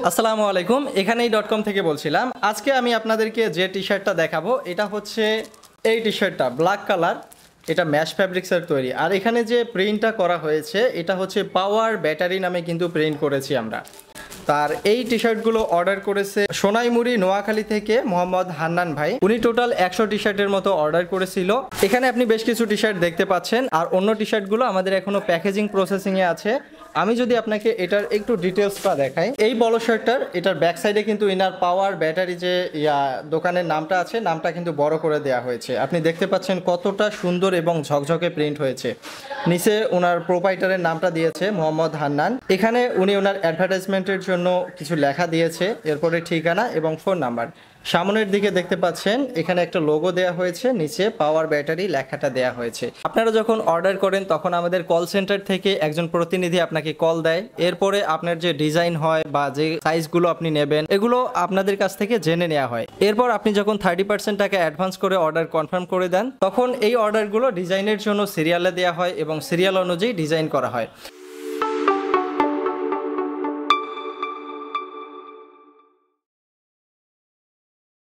আসসালামু আলাইকুম, এখানেই.com থেকে বলছিলাম। আজকে আমি আপনাদেরকে যে টি শার্টটা দেখাবো এটা হচ্ছে এই টি শার্টটা ব্ল্যাক কালার। এটা ম্যাশ ফ্যাব্রিক্সের তৈরি, আর এখানে যে প্রিন্টটা করা হয়েছে এটা হচ্ছে পাওয়ার ব্যাটারি নামে কিন্তু প্রিন্ট করেছি আমরা। তার এই টি শার্টগুলো অর্ডার করেছে সোনাইমুড়ি নোয়াখালী থেকে মোহাম্মদ হান্নান ভাই। উনি টোটাল 100 টি শার্টের মতো অর্ডার করেছিল। এখানে আপনি বেশ কিছু টি শার্ট দেখতে পাচ্ছেন, আর অন্য টি শার্টগুলো আমাদের এখনো প্যাকেজিং প্রসেসিংয়ে আছে। আমি যদি আপনাকে এটার একটু ডিটেলসটা দেখাই, এই বলো শার্টটার এটার ব্যাক সাইডে কিন্তু ইনার পাওয়ার ব্যাটারি যে দোকানের নামটা আছে, নামটা কিন্তু বড় করে দেওয়া হয়েছে। আপনি দেখতে পাচ্ছেন কতটা সুন্দর এবং ঝকঝকে প্রিন্ট হয়েছে। নিচে ওনার প্রোপাইটারের নামটা দিয়েছে মোহাম্মদ হান্নান। এখানে উনি ওনার অ্যাডভার্টাইজমেন্টের জন্য কিছু লেখা দিয়েছে, এরপরে ঠিকানা এবং ফোন নাম্বার। সামনের দিকে দেখতে পাচ্ছেন এখানে একটা লোগো দেওয়া হয়েছে, নিচে পাওয়ার ব্যাটারি লেখাটা দেওয়া হয়েছে। আপনারা যখন অর্ডার করেন তখন আমাদের কল সেন্টার থেকে একজন প্রতিনিধি আপনাকে কল দেয়। এরপরে আপনার যে ডিজাইন হয় বা যে সাইজগুলো আপনি নেবেন এগুলো আপনাদের কাছ থেকে জেনে নেওয়া হয়। এরপর আপনি যখন 30% টাকা অ্যাডভান্স করে অর্ডার কনফার্ম করে দেন তখন এই অর্ডারগুলো ডিজাইনের জন্য সিরিয়ালে দেওয়া হয় এবং সিরিয়াল অনুযায়ী ডিজাইন করা হয়।